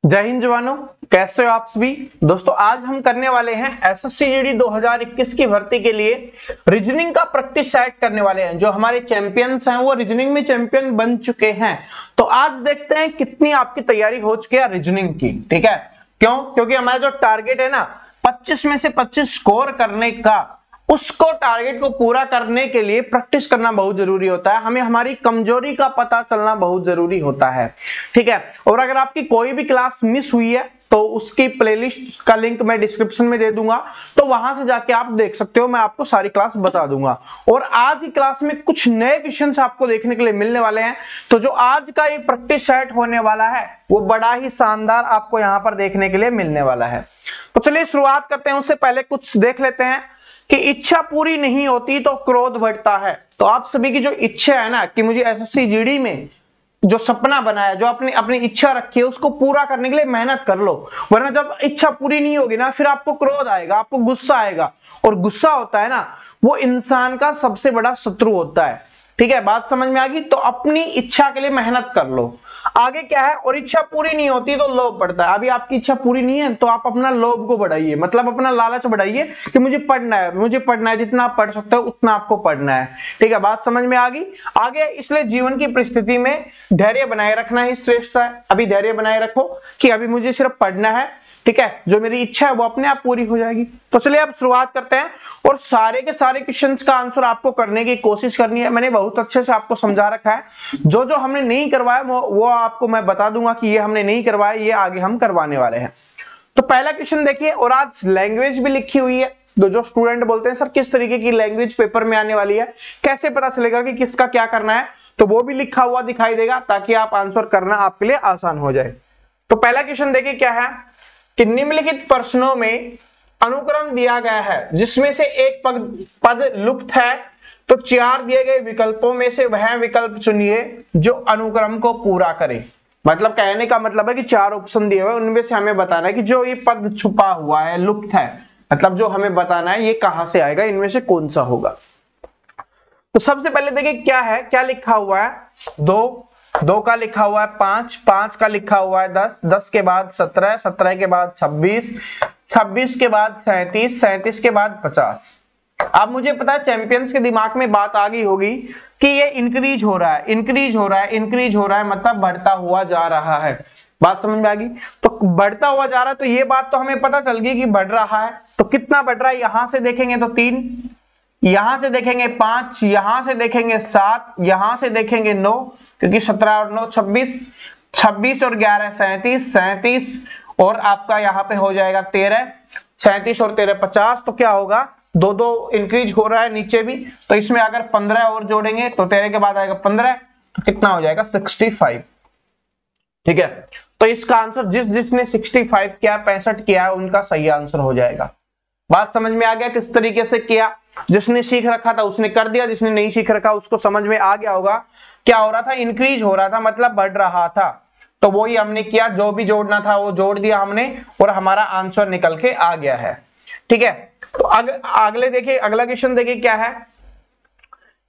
जय हिंद जवानों, कैसे हो आप सभी दोस्तों। आज हम करने वाले हैं एसएससी जीडी 2021 की भर्ती के लिए रीजनिंग का प्रैक्टिस सेट करने वाले हैं। जो हमारे चैंपियंस हैं वो रीजनिंग में चैंपियन बन चुके हैं। तो आज देखते हैं कितनी आपकी तैयारी हो चुकी है रीजनिंग की। ठीक है, क्यों? क्योंकि हमारा जो टारगेट है ना 25 में से 25 स्कोर करने का, उसको टारगेट को पूरा करने के लिए प्रैक्टिस करना बहुत जरूरी होता है। हमें हमारी कमजोरी का पता चलना बहुत जरूरी होता है। ठीक है, और अगर आपकी कोई भी क्लास मिस हुई है तो उसकी प्लेलिस्ट का लिंक मैं डिस्क्रिप्शन में दे दूंगा, तो वहां से जाके आप देख सकते हो। मैं आपको सारी क्लास बता दूंगा। और आज की क्लास में कुछ नए क्वेश्चंस आपको देखने के लिए मिलने वाले हैं। तो जो आज का ये प्रैक्टिस सेट होने वाला है वो बड़ा ही शानदार आपको यहाँ पर देखने के लिए मिलने वाला है। तो चलिए शुरुआत करते हैं। उससे पहले कुछ देख लेते हैं कि इच्छा पूरी नहीं होती तो क्रोध बढ़ता है। तो आप सभी की जो इच्छा है ना कि मुझे एसएससी जीडी में जो सपना बना है, जो अपनी अपनी इच्छा रखी है, उसको पूरा करने के लिए मेहनत कर लो। वरना जब इच्छा पूरी नहीं होगी ना, फिर आपको क्रोध आएगा, आपको गुस्सा आएगा। और गुस्सा होता है ना, वो इंसान का सबसे बड़ा शत्रु होता है। ठीक है, बात समझ में आ गई। तो अपनी इच्छा के लिए मेहनत कर लो। आगे क्या है, और इच्छा पूरी नहीं होती तो लोभ बढ़ता है। अभी आपकी इच्छा पूरी नहीं है तो आप अपना लोभ को बढ़ाइए, मतलब अपना लालच बढ़ाइए कि मुझे पढ़ना है, मुझे पढ़ना है। जितना आप पढ़ सकते हो उतना आपको पढ़ना है। ठीक है, बात समझ में आ गई। आगे, इसलिए जीवन की परिस्थिति में धैर्य बनाए रखना ही श्रेष्ठ है। अभी धैर्य बनाए रखो कि अभी मुझे सिर्फ पढ़ना है। ठीक है, जो मेरी इच्छा है वो अपने आप पूरी हो जाएगी। तो चलिए अब शुरुआत करते हैं। और सारे के सारे क्वेश्चंस का आंसर आपको करने की कोशिश करनी है। मैंने बहुत अच्छे से आपको समझा रखा है। जो जो हमने नहीं करवाया वो आपको मैं बता दूंगा कि ये हमने नहीं करवाया, ये आगे हम करवाने वाले हैं। तो पहला क्वेश्चन देखिए, और आज लैंग्वेज भी लिखी हुई है। जो स्टूडेंट बोलते हैं सर किस तरीके की लैंग्वेज पेपर में आने वाली है, कैसे पता चलेगा कि किसका क्या करना है, तो वो भी लिखा हुआ दिखाई देगा ताकि आप आंसर करना आपके लिए आसान हो जाए। तो पहला क्वेश्चन देखिए क्या है कि निम्नलिखित प्रश्नों में अनुक्रम दिया गया है जिसमें से एक पद लुप्त है, तो 4 दिए गए विकल्पों में से वह विकल्प चुनिए जो अनुक्रम को पूरा करे। मतलब कहने का मतलब है कि 4 ऑप्शन दिए हुए, उनमें से हमें बताना है कि जो ये पद छुपा हुआ है, लुप्त है, मतलब जो हमें बताना है ये कहां से आएगा, इनमें से कौन सा होगा। तो सबसे पहले देखिए क्या है, क्या लिखा हुआ है, 2 का लिखा हुआ है 5 का लिखा हुआ है 10 के बाद 17 के बाद 26 के बाद 37 के बाद 50। अब मुझे पता है चैंपियंस के दिमाग में बात आ गई होगी कि ये इंक्रीज हो रहा है, मतलब बढ़ता हुआ जा रहा है। बात समझ में आ गई। तो बढ़ता हुआ जा रहा है, तो ये बात तो हमें पता चल गई कि बढ़ रहा है। तो कितना बढ़ रहा है, यहां से देखेंगे तो 3, यहां से देखेंगे 5, यहां से देखेंगे 7, यहां से देखेंगे 9, क्योंकि 17 और 9 26, 26 और 11 37 और आपका यहाँ पे हो जाएगा 13, 37 और 13 50। तो क्या होगा, 2 इंक्रीज हो रहा है नीचे भी। तो इसमें अगर 15 और जोड़ेंगे तो 13 के बाद आएगा 15, तो कितना हो जाएगा 65। ठीक है, तो इसका आंसर जिसने 65 किया, 65 किया है, उनका सही आंसर हो जाएगा। बात समझ में आ गया किस तरीके से किया। जिसने सीख रखा था उसने कर दिया, जिसने नहीं सीख रखा उसको समझ में आ गया होगा क्या हो रहा था, इंक्रीज हो रहा था मतलब बढ़ रहा था। तो वही हमने किया, जो भी जोड़ना था वो जोड़ दिया हमने और हमारा आंसर निकल के आ गया है। ठीक है, तो अगले देखिए, अगला क्वेश्चन देखिए क्या है।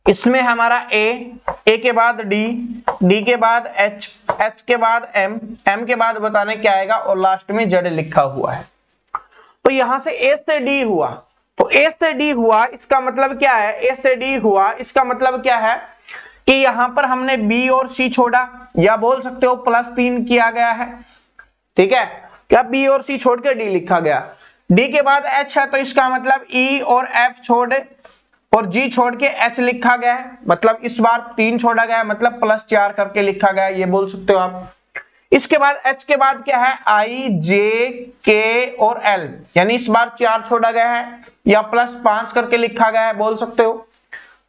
इसमें हमारा ए के बाद डी के बाद एच के बाद एम के बाद बताने क्या आएगा, और लास्ट में जेड लिखा हुआ है। तो यहां से ए से डी हुआ, तो ए से डी हुआ इसका मतलब क्या है, ए से डी हुआ इसका मतलब क्या है कि यहां पर हमने बी और सी छोड़ा, या बोल सकते हो +3 किया गया है। ठीक है, क्या बी और सी छोड़ के डी लिखा गया। डी के बाद एच है, तो इसका मतलब ई और एफ छोड़ और जी छोड़ के एच लिखा गया है, मतलब इस बार 3 छोड़ा गया है, मतलब +4 करके लिखा गया है, ये बोल सकते हो आप। इसके बाद एच के बाद क्या है, आई जे के और एल, यानी इस बार 4 छोड़ा गया है या +5 करके लिखा गया है, बोल सकते हो।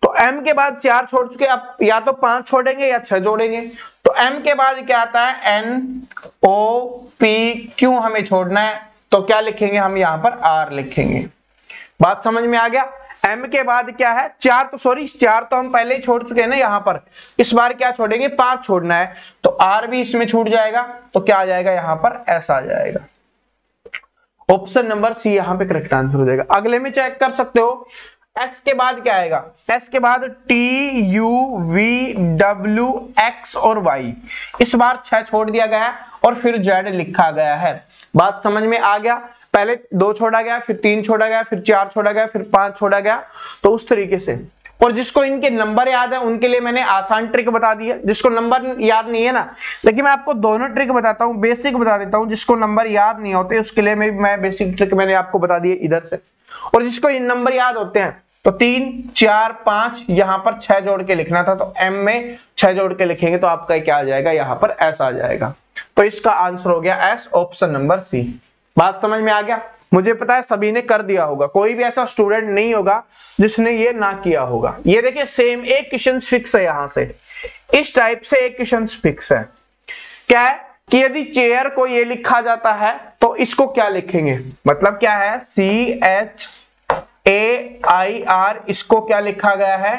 तो एम के बाद 4 छोड़ चुके, आप या तो 5 छोड़ेंगे या 6 जोड़ेंगे। तो एम के बाद क्या आता है, एन ओ पी क्यू हमें छोड़ना है, तो क्या लिखेंगे हम, यहां पर आर लिखेंगे। बात समझ में आ गया। एम के बाद क्या है, 4 तो हम पहले ही छोड़ चुके हैं ना, यहां पर इस बार क्या छोड़ेंगे, 5 छोड़ना है, तो आर भी इसमें छूट जाएगा। तो क्या आ जाएगा, यहां पर एस आ जाएगा। ऑप्शन नंबर सी यहां पे करेक्ट आंसर हो जाएगा। अगले में चेक कर सकते हो, एस के बाद क्या आएगा, एस के बाद T U V W x और वाई, इस बार 6 छोड़ दिया गया है और फिर जेड लिखा गया है। बात समझ में आ गया? पहले 2 छोड़ा गया, फिर 3 छोड़ा गया, फिर 4 छोड़ा गया, फिर 5 छोड़ा गया, तो उस तरीके से। और जिसको इनके नंबर याद है उनके लिए मैंने आसान ट्रिक बता दी है। जिसको नंबर याद नहीं है ना, लेकिन मैं आपको दोनों ट्रिक बताता हूँ, बेसिक बता देता हूँ। जिसको नंबर याद नहीं होते उसके लिए मैं बेसिक ट्रिक मैंने आपको बता दी है इधर से। और जिसको इन नंबर याद होते हैं तो 3, 4, 5 यहाँ पर 6 जोड़ के लिखना था, तो m में 6 जोड़ के लिखेंगे तो आपका क्या आ जाएगा, यहाँ पर s आ जाएगा। तो इसका आंसर हो गया s, ऑप्शन नंबर सी। बात समझ में आ गया? मुझे पता है सभी ने कर दिया होगा, कोई भी ऐसा स्टूडेंट नहीं होगा जिसने ये ना किया होगा। ये देखिए सेम एक क्वेश्चन फिक्स है, यहां से इस टाइप से एक क्वेश्चन फिक्स है। क्या है कि यदि चेयर को ये लिखा जाता है तो इसको क्या लिखेंगे, मतलब क्या है CHAIR, इसको क्या लिखा गया है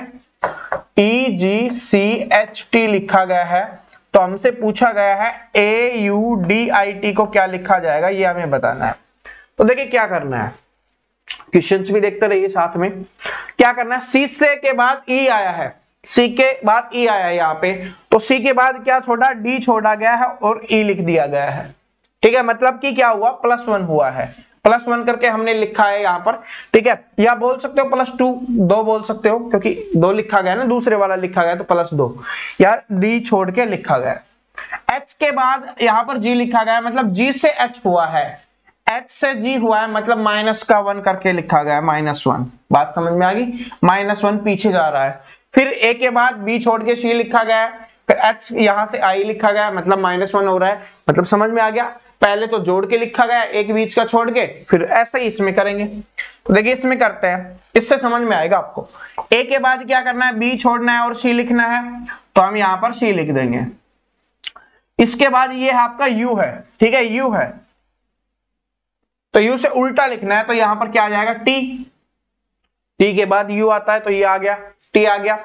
EGCHT लिखा गया है। तो हमसे पूछा गया है AUDIT को क्या लिखा जाएगा, ये हमें बताना है। तो देखिए क्या करना है, क्वेश्चंस भी देखते रहिए साथ में। क्या करना है, सी से के बाद ई आया है, सी के बाद ई आया है यहाँ पे, तो सी के बाद क्या छोड़ा, डी छोड़ा गया है और ई लिख दिया गया है। ठीक है, मतलब कि क्या हुआ, +1 हुआ है, +1 करके हमने लिखा है यहाँ पर। ठीक है, या बोल सकते हो +2, 2 बोल सकते हो, क्योंकि 2 लिखा गया है ना, दूसरे वाला लिखा गया तो +2, या डी छोड़ के लिखा गया। एच के बाद यहाँ पर जी लिखा गया, मतलब जी से एच हुआ है, एच से जी हुआ है, मतलब -1 करके लिखा गया है, -1। बात समझ में आ गई, -1 पीछे जा रहा है। फिर ए के बाद बी छोड़ के सी लिखा गया है, फिर एच यहां से आई लिखा गया, मतलब -1 हो रहा है, मतलब समझ में आ गया। पहले तो जोड़ के लिखा गया, एक बीच का छोड़ के, फिर ऐसे ही इसमें करेंगे। तो देखिए इसमें करते हैं, इससे समझ में आएगा आपको। ए के बाद क्या करना है, बी छोड़ना है और सी लिखना है, तो हम यहाँ पर सी लिख देंगे। इसके बाद ये आपका यू है, ठीक है, यू है, तो यू से उल्टा लिखना है, तो यहां पर क्या आ जाएगा, टी। टी के बाद यू आता है, तो ये आ गया, टी आ गया।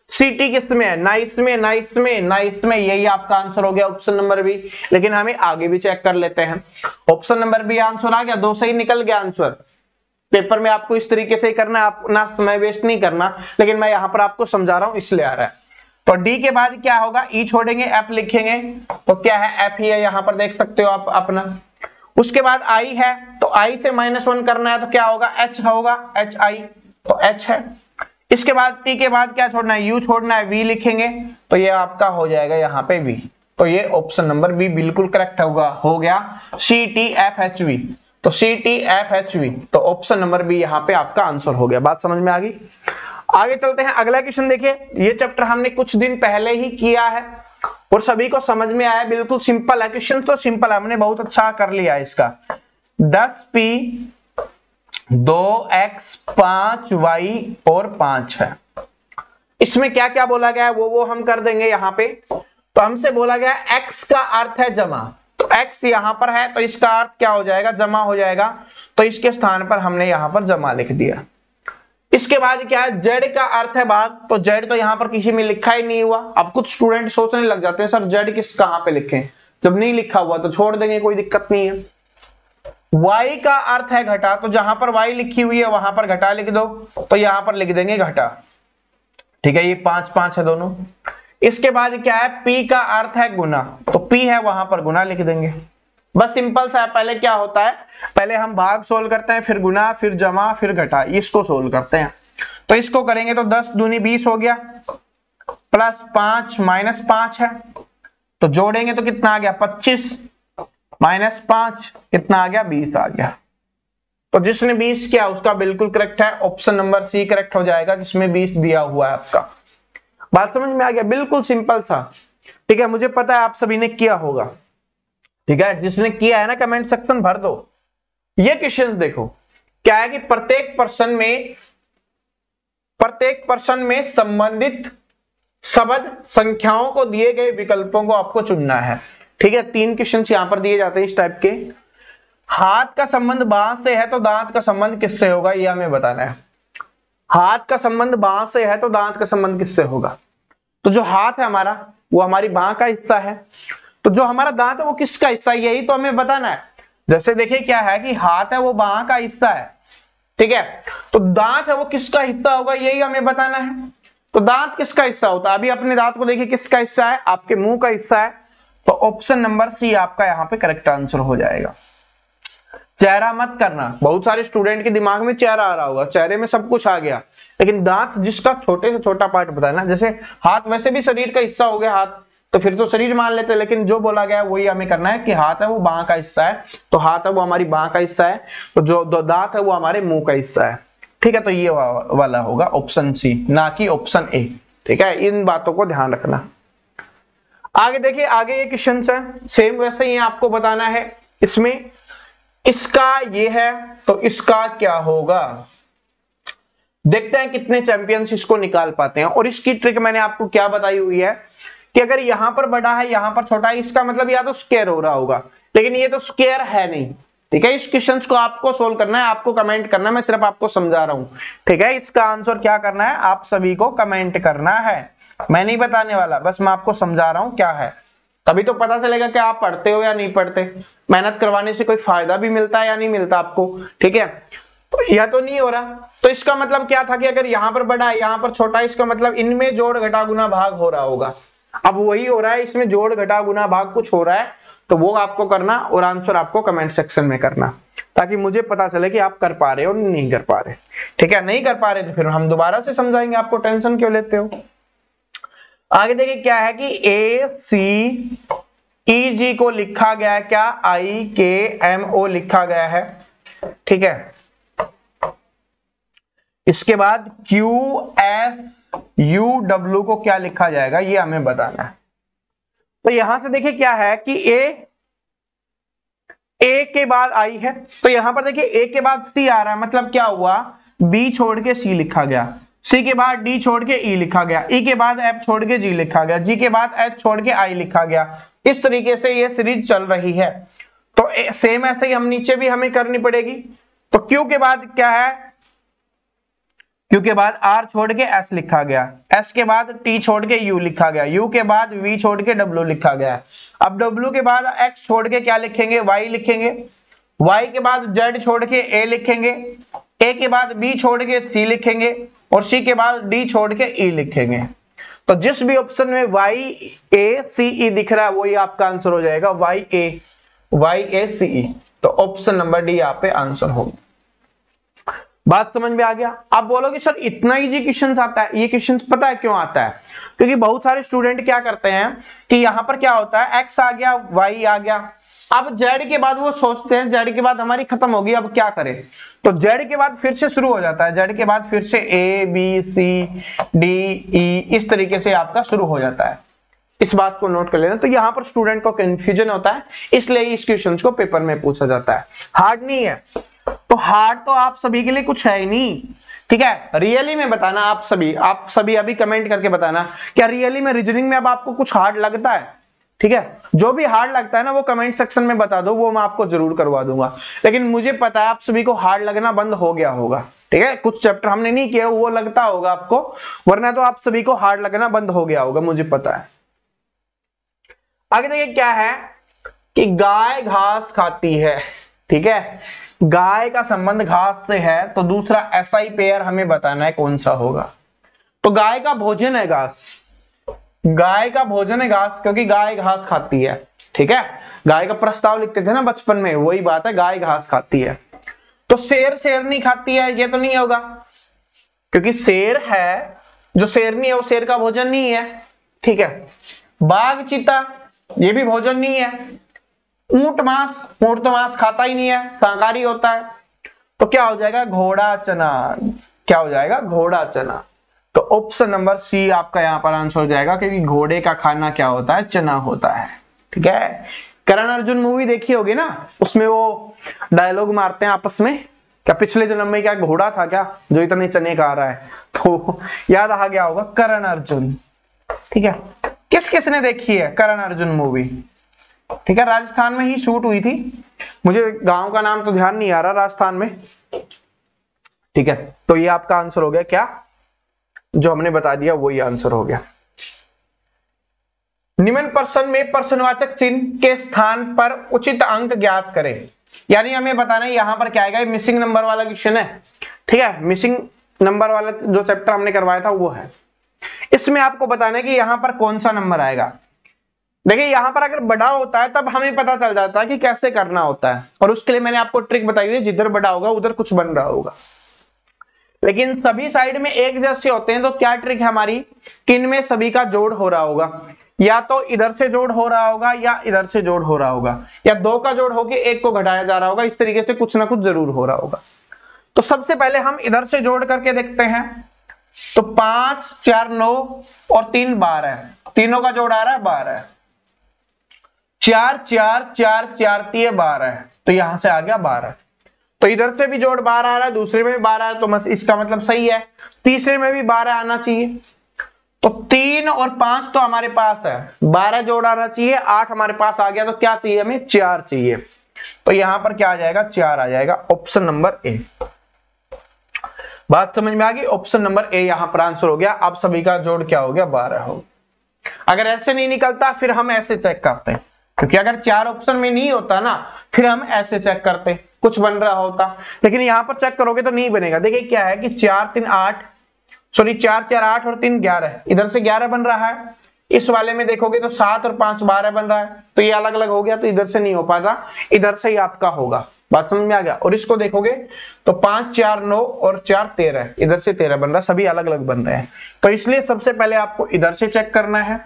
सी टी किस में है, नाइस में, नाइस में, नाइस में, यही आपका आंसर हो गया, ऑप्शन नंबर बी। लेकिन हमें आगे भी चेक कर लेते हैं। ऑप्शन नंबर बी आंसर आ गया, 2 से ही निकल गया आंसर। पेपर में आपको इस तरीके से ही करना है, आप ना समय वेस्ट नहीं करना, लेकिन मैं यहां पर आपको समझा रहा हूं इसलिए आ रहा है। तो डी के बाद क्या होगा, ई छोड़ेंगे, एफ लिखेंगे, तो क्या है, एफ ही है, यहां पर देख सकते हो आप अपना। उसके बाद आई है, तो आई से -1 करना है, तो क्या होगा, एच होगा, एच आई, तो एच है। इसके बाद पी के बाद क्या छोड़ना है, यू छोड़ना है, वी लिखेंगे, तो ये आपका हो जाएगा यहाँ पे वी। तो ये ऑप्शन नंबर बी बिल्कुल करेक्ट होगा, हो गया CTFHV। तो CTFHV, तो ऑप्शन नंबर बी यहाँ पे आपका आंसर हो गया। बात समझ में आ गई? आगे चलते हैं, अगला क्वेश्चन देखिए। ये चैप्टर हमने कुछ दिन पहले ही किया है और सभी को समझ में आया, बिल्कुल सिंपल है क्वेश्चन, तो सिंपल है, हमने बहुत अच्छा कर लिया है इसका। 10p 2x 5y और 5 है। इसमें क्या क्या बोला गया है वो हम कर देंगे यहाँ पे। तो हमसे बोला गया x का अर्थ है जमा, तो x यहाँ पर है, तो इसका अर्थ क्या हो जाएगा, जमा हो जाएगा, तो इसके स्थान पर हमने यहाँ पर जमा लिख दिया। इसके बाद क्या है, z का अर्थ है भाग, तो z तो यहाँ पर किसी में लिखा ही नहीं हुआ। अब कुछ स्टूडेंट सोचने लग जाते हैं सर z किस कहाँ पे लिखें, जब नहीं लिखा हुआ तो छोड़ देंगे, कोई दिक्कत नहीं है। y का अर्थ है घटा, तो जहां पर y लिखी हुई है वहां पर घटा लिख दो, तो यहां पर लिख देंगे घटा। ठीक है, ये 5 5 है दोनों। इसके बाद क्या है, p का अर्थ है गुना, तो p है वहां पर गुना लिख देंगे। बस सिंपल सा है। पहले क्या होता है, पहले हम भाग सोल्व करते हैं, फिर गुना, फिर जमा, फिर घटा, इसको सोल्व करते हैं। तो इसको करेंगे तो 10 दूनी 20 हो गया, +5 -5 है, तो जोड़ेंगे तो कितना आ गया, 25 -5 कितना आ गया, 20 आ गया। तो जिसने 20 किया उसका बिल्कुल करेक्ट है, ऑप्शन नंबर सी करेक्ट हो जाएगा, जिसमें 20 दिया हुआ है आपका। बात समझ में आ गया, बिल्कुल सिंपल था। ठीक है, मुझे पता है आप सभी ने किया होगा। ठीक है, जिसने किया है ना कमेंट सेक्शन भर दो। ये क्वेश्चन देखो, क्या है कि प्रत्येक पर्सन में संबंधित शब्द संख्याओं को दिए गए विकल्पों को आपको चुनना है। ठीक है, 3 क्वेश्चन यहां पर दिए जाते हैं इस टाइप के। हाथ का संबंध बांह से है तो दांत का संबंध किससे होगा, ये हमें बताना है। हाथ का संबंध बांह से है तो दांत का संबंध किससे होगा। तो जो हाथ है हमारा वो हमारी बांह का हिस्सा है, तो जो हमारा दांत है वो किसका हिस्सा है, यही तो हमें बताना है। जैसे देखिए क्या है कि हाथ है वो बांह का हिस्सा है, ठीक है, तो दांत है वो किसका हिस्सा होगा, यही हमें बताना है। तो दांत किसका हिस्सा होता है, अभी अपने दांत को देखिए किसका हिस्सा है, आपके मुंह का हिस्सा है। तो ऑप्शन नंबर सी आपका यहाँ पे करेक्ट आंसर हो जाएगा। चेहरा मत करना, बहुत सारे स्टूडेंट के दिमाग में चेहरा आ रहा होगा, चेहरे में सब कुछ आ गया, लेकिन दांत जिसका छोटे से छोटा पार्ट बताया ना, जैसे हाथ वैसे भी शरीर का हिस्सा हो गया हाथ, तो फिर तो शरीर मान लेते, लेकिन जो बोला गया वही हमें करना है कि हाथ है वो बांह का हिस्सा है, तो हाथ है वो हमारी बांह का हिस्सा है, तो जो दांत है वो हमारे मुंह का हिस्सा है। ठीक है, तो ये वाला होगा ऑप्शन सी, ना कि ऑप्शन ए। ठीक है, इन बातों को ध्यान रखना। आगे देखिए, आगे ये क्वेश्चन है सेम वैसे ही आपको बताना है। इसमें इसका ये है तो इसका क्या होगा, देखते हैं कितने चैंपियंस इसको निकाल पाते हैं। और इसकी ट्रिक मैंने आपको क्या बताई हुई है कि अगर यहां पर बड़ा है यहां पर छोटा है, इसका मतलब या तो स्क्वायर हो रहा होगा, लेकिन ये तो स्क्वायर है नहीं। ठीक है, इस क्वेश्चन को आपको सोल्व करना है, आपको कमेंट करना है, मैं सिर्फ आपको समझा रहा हूं। ठीक है, इसका आंसर क्या करना है, आप सभी को कमेंट करना है, मैं नहीं बताने वाला, बस मैं आपको समझा रहा हूं क्या है, तभी तो पता चलेगा कि आप पढ़ते हो या नहीं पढ़ते, मेहनत करवाने से कोई फायदा भी मिलता है या नहीं मिलता आपको। ठीक है, तो यह तो नहीं हो रहा, तो इसका मतलब क्या था कि अगर यहां पर बड़ा है यहां पर छोटा है, इसका मतलब इनमें जोड़ घटा गुना भाग हो रहा होगा। अब वही हो रहा है, इसमें जोड़ घटा गुना भाग कुछ हो रहा है, तो वो आपको करना और आंसर आपको कमेंट सेक्शन में करना, ताकि मुझे पता चले कि आप कर पा रहे हो नहीं कर पा रहे। ठीक है, नहीं कर पा रहे तो फिर हम दोबारा से समझाएंगे, आपको टेंशन क्यों लेते हो। आगे देखिए क्या है कि ए सी ई जी को लिखा गया है क्या, आई के एम ओ लिखा गया है। ठीक है, इसके बाद क्यू एस यू डब्ल्यू को क्या लिखा जाएगा ये हमें बताना है। तो यहां से देखिए क्या है कि ए के बाद आई है, तो यहां पर देखिए ए के बाद सी आ रहा है, मतलब क्या हुआ, बी छोड़ के सी लिखा गया, सी के बाद डी छोड़ के ई लिखा गया, ई के बाद एफ छोड़ के जी लिखा गया, जी के बाद एच छोड़ के आई लिखा गया। इस तरीके से ये सीरीज चल रही है। तो सेम ऐसे ही हम नीचे भी हमें करनी पड़ेगी। तो क्यू के बाद क्या है, क्यू के बाद आर छोड़ के एस लिखा गया, एस के बाद टी छोड़ के यू लिखा गया, यू के बाद वी छोड़ के डब्ल्यू लिखा गया। अब डब्ल्यू के बाद एक्स छोड़ के क्या लिखेंगे, वाई लिखेंगे, वाई के बाद जेड छोड़ के ए लिखेंगे, ए के बाद बी छोड़ के सी लिखेंगे, और सी के बाद डी छोड़ के ई लिखेंगे। तो जिस भी ऑप्शन में वाई ए सी ई दिख रहा है वही आपका आंसर हो जाएगा, वाई ए सी ई। तो ऑप्शन नंबर डी यहाँ पे आंसर होगा। बात समझ में आ गया। आप बोलोगे सर इतना इजी क्वेश्चन आता है, ये क्वेश्चन पता है क्यों आता है, क्योंकि बहुत सारे स्टूडेंट क्या करते हैं कि यहां पर क्या होता है, एक्स आ गया वाई आ गया, अब जेड के बाद वो सोचते हैं जेड के बाद हमारी खत्म होगी अब क्या करें, तो जेड के बाद फिर से शुरू हो जाता है, जेड के बाद फिर से A B C D E इस तरीके से आपका शुरू हो जाता है। इस बात को नोट कर लेना। तो यहां पर स्टूडेंट को कंफ्यूजन होता है, इसलिए इस क्वेश्चन को पेपर में पूछा जाता है। हार्ड नहीं है, तो हार्ड तो आप सभी के लिए कुछ है ही नहीं। ठीक है, रियली में बताना आप सभी अभी कमेंट करके बताना क्या रियली में रीजनिंग में अब आपको कुछ हार्ड लगता है। ठीक है, जो भी हार्ड लगता है ना वो कमेंट सेक्शन में बता दो, वो मैं आपको जरूर करवा दूंगा। लेकिन मुझे पता है आप सभी को हार्ड लगना बंद हो गया होगा। ठीक है, कुछ चैप्टर हमने नहीं किया वो लगता होगा आपको, वरना तो आप सभी को हार्ड लगना बंद हो गया होगा, मुझे पता है। आगे देखिए क्या है कि गाय घास खाती है। ठीक है, गाय का संबंध घास से है, तो दूसरा ऐसा ही पेयर हमें बताना है कौन सा होगा। तो गाय का भोजन है घास, गाय का भोजन है घास, क्योंकि गाय घास खाती है। ठीक है, गाय का प्रस्ताव लिखते थे ना बचपन में, वही बात है, गाय घास खाती है। तो शेर नहीं खाती है, ये तो नहीं होगा, क्योंकि शेर है, जो शेरनी है वो शेर का भोजन नहीं है। ठीक है, बाघ चीता ये भी भोजन नहीं है। ऊंट तो मांस खाता ही नहीं है, शाकाहारी होता है। तो क्या हो जाएगा, घोड़ा चना। क्या हो जाएगा, घोड़ा चना। तो ऑप्शन नंबर सी आपका यहां पर आंसर हो जाएगा, क्योंकि घोड़े का खाना क्या होता है, चना होता है। ठीक है, करण अर्जुन मूवी देखी होगी ना, उसमें वो डायलॉग मारते हैं आपस में, क्या पिछले जन्म में क्या घोड़ा था क्या जो इतने चने खा रहा है, तो याद आ गया होगा करण अर्जुन। ठीक है, किसने देखी है करण अर्जुन मूवी। ठीक है, राजस्थान में ही शूट हुई थी, मुझे गांव का नाम तो ध्यान नहीं आ रहा, राजस्थान में। ठीक है, तो ये आपका आंसर हो गया, क्या जो हमने बता दिया वही आंसर हो गया। निम्न प्रश्न में प्रश्नवाचक चिन्ह के स्थान पर उचित अंक ज्ञात करें। यानी हमें बताना है यहां पर क्या आएगा, मिसिंग नंबर वाला क्वेश्चन है। ठीक है, मिसिंग नंबर वाला जो चैप्टर हमने करवाया था वो है। इसमें आपको बताना है कि यहां पर कौन सा नंबर आएगा। देखिए यहां पर अगर बड़ा होता है तब हमें पता चल जाता है कि कैसे करना होता है, और उसके लिए मैंने आपको ट्रिक बताई हुई है, जिधर बड़ा होगा उधर कुछ बन रहा होगा। लेकिन सभी साइड में एक जैसे होते हैं तो क्या ट्रिक है हमारी, कि इनमें सभी का जोड़ हो रहा होगा, या तो इधर से जोड़ हो रहा होगा या इधर से जोड़ हो रहा होगा, या दो का जोड़ होके एक को घटाया जा रहा होगा, इस तरीके से कुछ ना कुछ जरूर हो रहा होगा। तो सबसे पहले हम इधर से जोड़ करके देखते हैं। तो 5 4 9 और 3 12, तीनों का जोड़ आ रहा है 12, 4 4 4 4 3 12, तो यहां से आ गया 12। तो इधर से भी जोड़ 12 आ रहा है, दूसरे में भी 12 है, तो इसका मतलब सही है। तीसरे में भी 12 आना चाहिए, तो 3 और 5 तो हमारे पास है, 12 जोड़ आना चाहिए, 8 हमारे पास आ गया, तो क्या चाहिए हमें, 4 चाहिए। तो यहां पर क्या आ जाएगा, 4 आ जाएगा, ऑप्शन नंबर ए। बात समझ में आ गई, ऑप्शन नंबर ए यहां पर आंसर हो गया। आप सभी का जोड़ क्या हो गया, 12 हो। अगर ऐसे नहीं निकलता फिर हम ऐसे चेक करते हैं, क्योंकि अगर 4 ऑप्शन में नहीं होता ना फिर हम ऐसे चेक करते, कुछ बन रहा होता, लेकिन यहां पर चेक करोगे तो नहीं बनेगा। देखिए क्या है कि 4 3 8, सॉरी 4 4 8 और 3 11, इधर से 11 बन रहा है। इस वाले में देखोगे तो 7 और 5 12 बन रहा है, तो ये अलग अलग हो गया, तो इधर से नहीं हो पाता, इधर से ही आपका होगा। बात समझ में आ गया। और इसको देखोगे तो 5 4 9 और 4 13, इधर से 13 बन रहा है, सभी अलग अलग बन रहे हैं। तो इसलिए सबसे पहले आपको इधर से चेक करना है,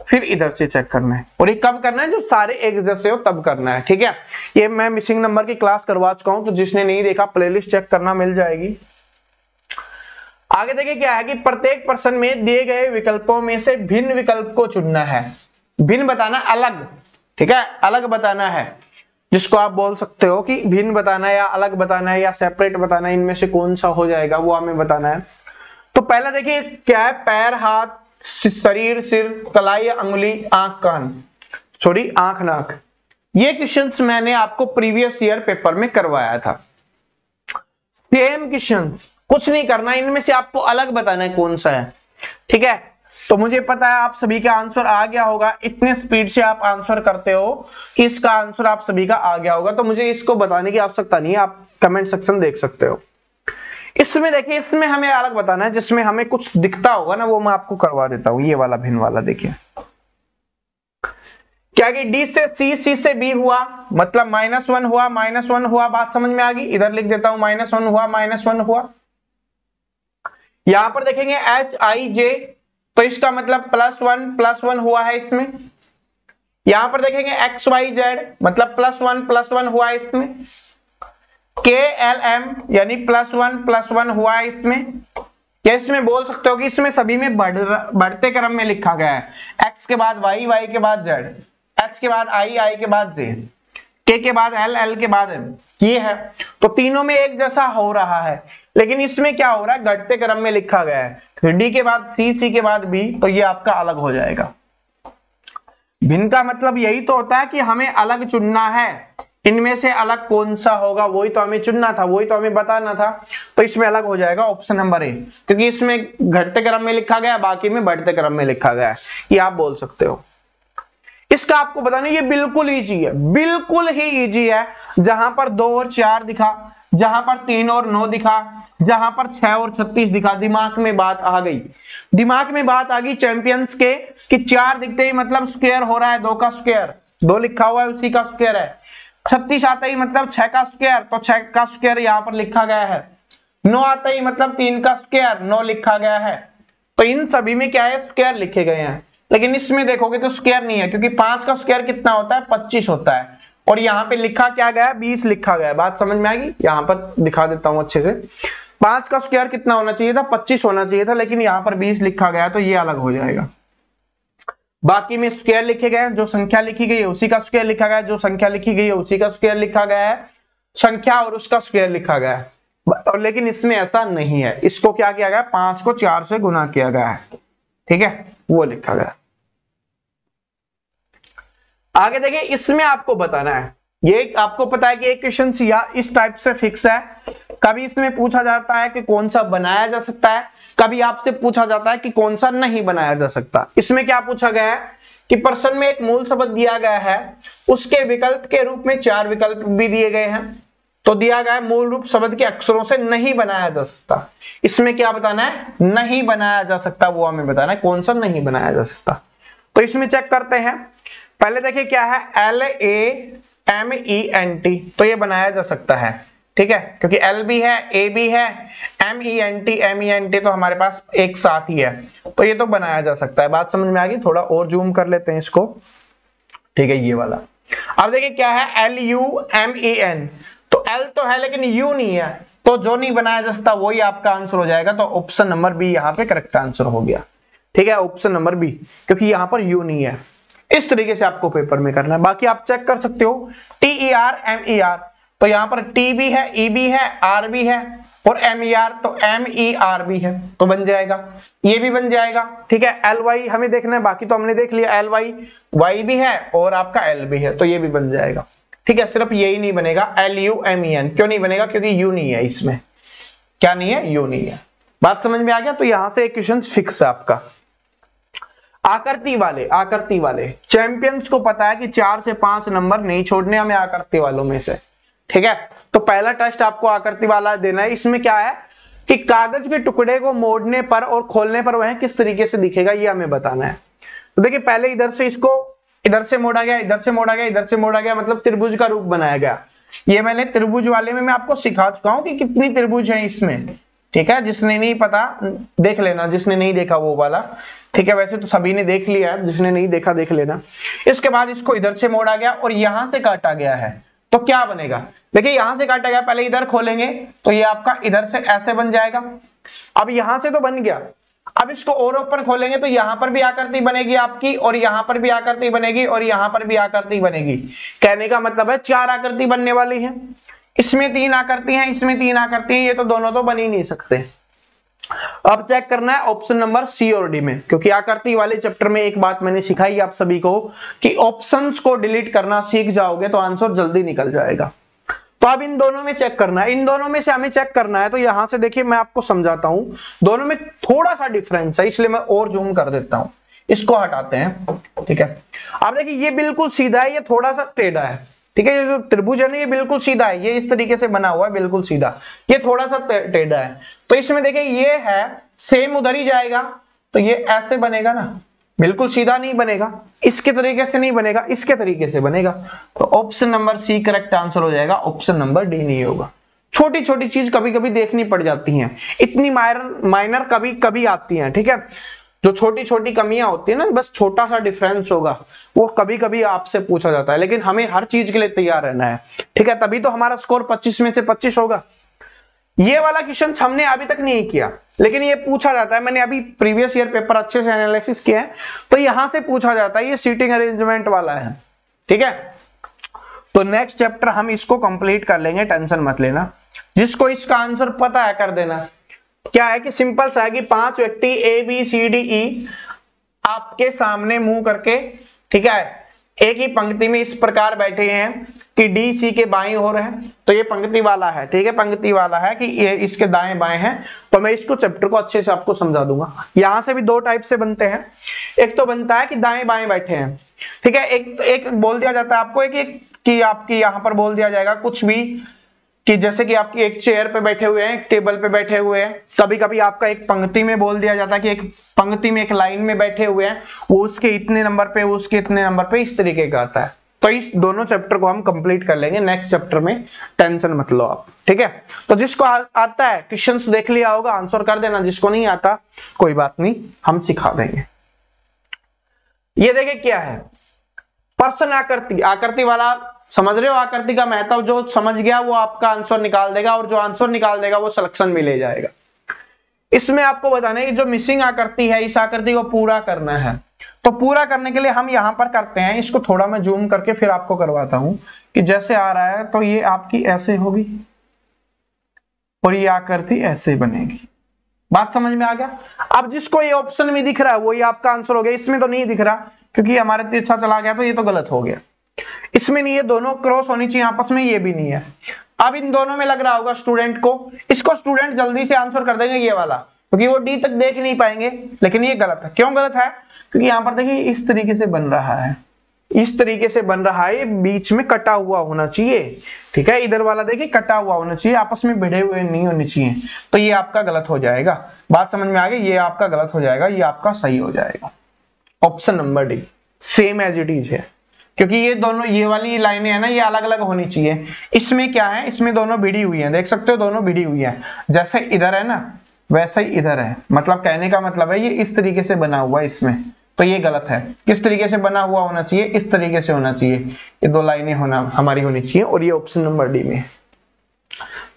फिर इधर से चेक करना है, और ये कब करना है, जब सारे एक जैसे हो तब करना है, ठीक है। ये मैं मिसिंग नंबर की क्लास करवा चुका हूं, तो जिसने नहीं देखा प्लेलिस्ट चेक करना मिल जाएगी। आगे देखिए क्या है कि प्रत्येक प्रश्न में दिए गए विकल्पों में से भिन्न विकल्प को चुनना है। भिन्न बताना अलग, ठीक है, अलग बताना है, जिसको आप बोल सकते हो कि भिन्न बताना है या अलग बताना है या सेपरेट बताना है, इनमें से कौन सा हो जाएगा वो हमें बताना है। तो पहला देखिए क्या है, पैर हाथ शरीर सिर कलाई अंगुली आंख कान, सॉरी आंख नाक। ये क्वेश्चंस मैंने आपको प्रीवियस ईयर पेपर में करवाया था, सेम क्वेश्चंस, कुछ नहीं करना, इनमें से आपको अलग बताना है कौन सा है, ठीक है। तो मुझे पता है आप सभी का आंसर आ गया होगा, इतने स्पीड से आप आंसर करते हो कि इसका आंसर आप सभी का आ गया होगा, तो मुझे इसको बताने की आवश्यकता नहीं है, आप कमेंट सेक्शन देख सकते हो। इसमें देखिए, इसमें हमें अलग बताना है, जिसमें हमें कुछ दिखता होगा ना वो मैं आपको करवा देता हूं। ये वाला भिन्न वाला देखिए क्या कि डी से सी, सी से बी हुआ, मतलब -1 हुआ, -1 हुआ। बात समझ में आ गई, इधर लिख देता हूं -1 हुआ, -1 हुआ। यहां पर देखेंगे एच आई जे, तो इसका मतलब +1 हुआ है इसमें। यहां पर देखेंगे एक्स वाई जेड, मतलब +1 हुआ है इसमें। KLM यानी +1 हुआ है इसमें। क्या इसमें बोल सकते हो कि इसमें सभी में बढ़ते क्रम में लिखा गया है, x के बाद y, y के बाद z, h के बाद i, i के बाद j, k के बाद l, l के बाद m, ये है। तो तीनों में एक जैसा हो रहा है, लेकिन इसमें क्या हो रहा है, घटते क्रम में लिखा गया है। फिर d के बाद c, c के बाद b, तो ये आपका अलग हो जाएगा। भिन्न का मतलब यही तो होता है कि हमें अलग चुनना है, इनमें से अलग कौन सा होगा वही तो हमें चुनना था, वही तो हमें बताना था। तो इसमें अलग हो जाएगा ऑप्शन नंबर ए, क्योंकि इसमें घटते क्रम में लिखा गया, बाकी में बढ़ते क्रम में लिखा गया है, ये आप बोल सकते हो। इसका आपको बताना, ये बिल्कुल इजी है, बिल्कुल ही इजी है। जहां पर 2 और 4 दिखा, जहां पर 3 और 9 दिखा, जहां पर 6 और 36 दिखा, दिमाग में बात आ गई, दिमाग में बात आ गई चैंपियंस के कि 4 दिखते ही मतलब स्क्वायर हो रहा है, 2 का स्क्वायर, 2 लिखा हुआ है उसी का स्क्वायर है। 36 आता ही मतलब 6 का स्क्वायर, तो 6 का स्क्वायर यहां पर लिखा गया है। 9 आता ही मतलब 3 का स्क्वायर, 9 लिखा गया है। तो इन सभी में क्या है, स्क्वायर लिखे गए हैं। लेकिन इसमें देखोगे तो स्क्वायर नहीं है, क्योंकि 5 का स्क्वायर कितना होता है, 25 होता है, और यहाँ पे लिखा क्या गया है, 20 लिखा गया है। बात समझ में आएगी, यहाँ पर दिखा देता हूं अच्छे से। 5 का स्क्वायर कितना होना चाहिए था, 25 होना चाहिए था, लेकिन यहाँ पर 20 लिखा गया है, तो ये अलग हो जाएगा। बाकी में स्क्वायर लिखे गए हैं, जो संख्या लिखी गई है उसी का स्क्वायर लिखा गया है, जो संख्या लिखी गई है उसी का स्क्वायर लिखा गया है, संख्या और उसका स्क्वायर लिखा गया है। और लेकिन इसमें ऐसा नहीं है, इसको क्या किया गया, 5 को 4 से गुना किया गया है, ठीक है, वो लिखा गया। आगे देखिए, इसमें आपको बताना है, ये आपको पता है कि एक क्वेश्चन या इस टाइप से फिक्स है। कभी इसमें पूछा जाता है कि कौन सा बनाया जा सकता है, कभी आपसे पूछा जाता है कि कौन सा नहीं बनाया जा सकता। इसमें क्या पूछा गया है कि प्रश्न में एक मूल शब्द दिया गया है, उसके विकल्प के रूप में 4 विकल्प भी दिए गए हैं। तो दिया गया है मूल रूप शब्द के अक्षरों से नहीं बनाया जा सकता। इसमें क्या बताना है, नहीं बनाया जा सकता, वो हमें बताना है कौन सा नहीं बनाया जा सकता। तो इसमें चेक करते हैं, पहले देखिए क्या है, LAMENT, तो ये बनाया जा सकता है, ठीक है, क्योंकि L भी है, A भी है, MENT तो हमारे पास एक साथ ही है, तो ये तो बनाया जा सकता है। बात समझ में आ गई? थोड़ा और जूम कर लेते हैं इसको, ठीक है, ये वाला। अब देखिए क्या है, LUMEN, तो L तो है लेकिन U नहीं है, तो जो नहीं बनाया जा सकता वही आपका आंसर हो जाएगा। तो ऑप्शन नंबर बी यहाँ पे करेक्ट आंसर हो गया, ठीक है, ऑप्शन नंबर बी, क्योंकि यहाँ पर U नहीं है। इस तरीके से आपको पेपर में करना है। बाकी आप चेक कर सकते हो, TER MER, तो यहाँ पर T भी है, E भी है, R भी है, और MER तो MER भी है, तो बन जाएगा, ये भी बन जाएगा, ठीक है। LY हमें देखना है, बाकी तो हमने देख लिया, LY Y भी है और आपका L भी है, तो ये भी बन जाएगा, ठीक है। सिर्फ यही नहीं बनेगा, LUMEN, क्यों नहीं बनेगा? क्योंकि U नहीं है इसमें। क्या नहीं है? U नहीं है। बात समझ में आ गया? तो यहां से एक क्वेश्चन फिक्स है आपका। आकृति वाले चैंपियंस को पता है कि 4 से 5 नंबर नहीं छोड़ने हमें आकृति वालों में से, ठीक है। तो पहला टेस्ट आपको आकृति वाला देना है। इसमें क्या है कि कागज के टुकड़े को मोड़ने पर और खोलने पर वह किस तरीके से दिखेगा, ये हमें बताना है। तो देखिए पहले इधर से इसको इधर से मोड़ा गया, इधर से मोड़ा गया, इधर से मोड़ा गया, मतलब त्रिभुज का रूप बनाया गया। ये मैंने त्रिभुज वाले में मैं आपको सिखा चुका हूं कि कितनी त्रिभुज है इसमें, ठीक है। जिसने नहीं पता देख लेना, जिसने नहीं देखा वो वाला, ठीक है। वैसे तो सभी ने देख लिया है, जिसने नहीं देखा देख लेना। इसके बाद इसको इधर से मोड़ा गया और यहां से काटा गया है, तो क्या बनेगा? देखिए यहां से काटा गया, पहले इधर खोलेंगे तो ये आपका इधर से ऐसे बन जाएगा। अब यहां से तो बन गया, अब इसको और ओपन खोलेंगे तो यहां पर भी आकृति बनेगी आपकी, और यहां पर भी आकृति बनेगी, और यहां पर भी आकृति बनेगी। कहने का मतलब है 4 आकृति बनने वाली है। इसमें 3 आकृति हैं, इसमें 3 आकृति हैं, ये तो दोनों तो बन ही नहीं सकते। अब चेक करना है ऑप्शन नंबर सी और डी में, क्योंकि आकृति वाले चैप्टर में एक बात मैंने सिखाई आप सभी को कि ऑप्शंस को डिलीट करना सीख जाओगे तो आंसर जल्दी निकल जाएगा। तो अब इन दोनों में चेक करना है, इन दोनों में से हमें चेक करना है। तो यहां से देखिए मैं आपको समझाता हूं, दोनों में थोड़ा सा डिफरेंस है, इसलिए मैं और जूम कर देता हूं। इसको हटाते हैं, ठीक है। अब देखिए ये बिल्कुल सीधा है, ये थोड़ा सा टेढ़ा है, ठीक है। ये जो त्रिभुज है ना, ये बिल्कुल सीधा है, ये इस तरीके से बना हुआ है बिल्कुल सीधा, ये थोड़ा सा टेढ़ा है। तो इसमें देखिए ये है सेम उधर ही जाएगा, तो ये ऐसे बनेगा ना, बिल्कुल सीधा नहीं बनेगा, इसके तरीके से नहीं बनेगा, इसके तरीके से बनेगा। तो option number C correct answer हो जाएगा, ऑप्शन नंबर डी नहीं होगा। छोटी छोटी चीज कभी कभी देखनी पड़ जाती हैं, इतनी माइनर कभी कभी आती हैं, ठीक है। जो छोटी छोटी कमियां होती है ना, बस छोटा सा डिफरेंस होगा, वो कभी कभी आपसे पूछा जाता है, लेकिन हमें हर चीज के लिए तैयार रहना है, ठीक है। तभी तो हमारा स्कोर 25 में से 25 होगा। ये वाला क्वेश्चन हमने अभी तक नहीं किया, लेकिन ये पूछा जाता है। मैंने अभी प्रीवियस ईयर पेपर अच्छे से एनालिसिस किया है, तो यहां से पूछा जाता है, ये सीटिंग अरेंजमेंट वाला है, ठीक है। तो नेक्स्ट चैप्टर हम इसको कंप्लीट कर लेंगे, टेंशन मत लेना। जिसको इसका आंसर पता है कर देना। क्या है कि सिंपल सा है कि 5 व्यक्ति ABCDE आपके सामने मुंह करके, ठीक है, एक ही पंक्ति में इस प्रकार बैठे हैं कि DC के बाईं ओर है, तो ये पंक्ति वाला है, ठीक है, पंक्ति वाला है कि ये इसके दाएं बाएं हैं। तो मैं इसको चैप्टर को अच्छे से आपको समझा दूंगा। यहां से भी 2 टाइप से बनते हैं, एक तो बनता है कि दाएं बाएं बैठे हैं, ठीक है। एक बोल दिया जाता है आपको एक कि आपकी यहां पर बोल दिया जाएगा कुछ भी, कि जैसे कि आपकी एक चेयर पे बैठे हुए हैं, एक टेबल पे बैठे हुए हैं। कभी कभी आपका एक पंक्ति में बोल दिया जाता है कि एक पंक्ति में एक लाइन में बैठे हुए हैं, वो उसके इतने नंबर पे, वो उसके इतने नंबर पे, इस तरीके का आता है। तो इस दोनों चैप्टर को हम कंप्लीट कर लेंगे नेक्स्ट चैप्टर में, टेंशन मत लो आप, ठीक है। तो जिसको आता है क्वेश्चंस देख लिया होगा, आंसर कर देना, जिसको नहीं आता कोई बात नहीं, हम सिखा देंगे। ये देखिए क्या है, पर्सन आकृति, आकृति वाला समझ रहे हो, आकृति का महत्व जो समझ गया वो आपका आंसर निकाल देगा, और जो आंसर निकाल देगा वो सिलेक्शन में ले जाएगा। इसमें आपको बताना है कि जो मिसिंग आकृति है, इस आकृति को पूरा करना है। तो पूरा करने के लिए हम यहां पर करते हैं, इसको थोड़ा मैं जूम करके फिर आपको करवाता हूं कि जैसे आ रहा है, तो ये आपकी ऐसे होगी और ये आकृति ऐसे बनेगी। बात समझ में आ गया? अब जिसको ये ऑप्शन में दिख रहा है वही आपका आंसर हो गया। इसमें तो नहीं दिख रहा क्योंकि हमारे तिरछा चला गया, तो ये तो गलत हो गया। इसमें नहीं है, दोनों क्रॉस होनी चाहिए आपस में, ये भी नहीं है। अब इन दोनों में लग रहा होगा स्टूडेंट को, इसको स्टूडेंट जल्दी से आंसर कर देंगे ये वाला, क्योंकि वो डी तक देख नहीं पाएंगे। लेकिन ये गलत है। क्यों गलत है? क्योंकि यहां पर देखिए इस तरीके से बन रहा है, इस तरीके से बन रहा है, ये बीच में कटा हुआ होना चाहिए, ठीक है। इधर वाला देखिए कटा हुआ होना चाहिए, आपस में भिड़े हुए नहीं होने चाहिए। तो ये आपका गलत हो जाएगा। बात समझ में आ गई? ये आपका गलत हो जाएगा, ये आपका सही हो जाएगा। Option number D same as it is है। क्योंकि ये दोनों, ये वाली लाइनें है ना, ये अलग अलग होनी चाहिए। इसमें क्या है, इसमें दोनों भिड़ी हुई हैं, देख सकते हो दोनों भिड़ी हुई है, जैसे इधर है ना वैसे ही इधर है। मतलब कहने का मतलब है ये इस तरीके से बना हुआ है इसमें, तो ये गलत है। किस तरीके से बना हुआ होना चाहिए, इस तरीके से होना चाहिए, ये दो लाइनें होना हमारी होनी चाहिए, और ये ऑप्शन नंबर डी में है।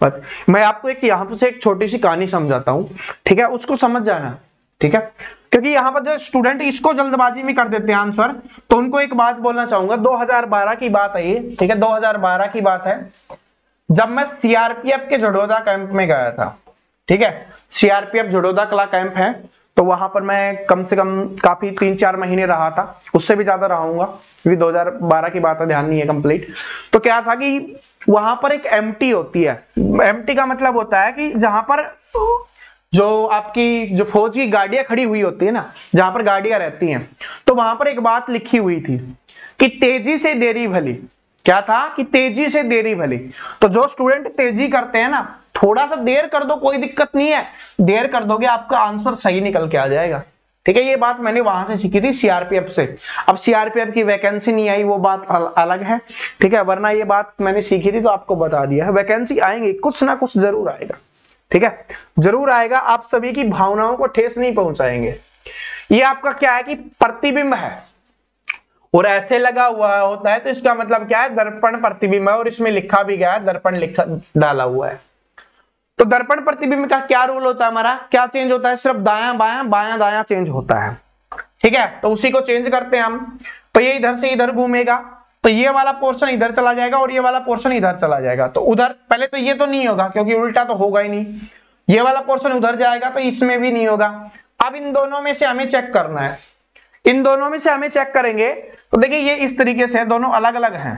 बट मैं आपको एक यहाँ से एक छोटी सी कहानी समझाता हूँ, ठीक है, उसको समझ जाना, ठीक है। क्योंकि यहाँ पर जो स्टूडेंट इसको जल्दबाजी में कर देते हैं आंसर, तो उनको एक बात बोलना चाहूंगा। 2012 की बात है ये, ठीक है, 2012 की बात है, जब मैं सीआरपीएफ के झड़ोदा कैंप में गया था, ठीक है। सीआरपीएफ झड़ोदा कला कैंप है, तो वहां पर मैं कम से कम काफी 3-4 महीने रहा था, उससे भी ज्यादा रहूंगा, क्योंकि 2012 की बात है, ध्यान नहीं है कंप्लीट। तो क्या था कि वहां पर एक एमटी होती है। एमटी का मतलब होता है कि जहां पर जो आपकी जो फौज की गाड़ियां खड़ी हुई होती है ना, जहां पर गाड़ियां रहती हैं, तो वहां पर एक बात लिखी हुई थी कि तेजी से देरी भली। क्या था कि तेजी से देरी भली। तो जो स्टूडेंट तेजी करते हैं ना, थोड़ा सा देर कर दो कोई दिक्कत नहीं है, देर कर दोगे आपका आंसर सही निकल के आ जाएगा, ठीक है। ये बात मैंने वहां से सीखी थी, सीआरपीएफ से। अब सीआरपीएफ की वैकेंसी नहीं आई, वो बात अलग है, ठीक है, वरना ये बात मैंने सीखी थी तो आपको बता दिया है। वैकेंसी आएंगी, कुछ ना कुछ जरूर आएगा, ठीक है, जरूर आएगा। आप सभी की भावनाओं को ठेस नहीं पहुंचाएंगे। ये आपका क्या है कि प्रतिबिंब है, और ऐसे लगा हुआ होता है, तो इसका मतलब क्या है, दर्पण प्रतिबिंब है, और इसमें लिखा भी गया है, दर्पण लिखा डाला हुआ है। तो दर्पण प्रतिबिंब का क्या रूल होता है, हमारा क्या चेंज होता है, सिर्फ दायां बायां बायां दायां चेंज होता है, ठीक है। तो उसी को चेंज करते हैं हम। तो ये इधर से इधर घूमेगा, तो ये वाला पोर्शन इधर चला जाएगा और ये वाला पोर्शन इधर चला जाएगा। तो उधर पहले तो ये तो नहीं होगा, क्योंकि उल्टा तो होगा ही नहीं। ये वाला पोर्शन उधर जाएगा, तो इसमें भी नहीं होगा। अब इन दोनों में से हमें चेक करना है, इन दोनों में से हमें चेक करेंगे तो देखिए ये इस तरीके से दोनों अलग अलग हैं,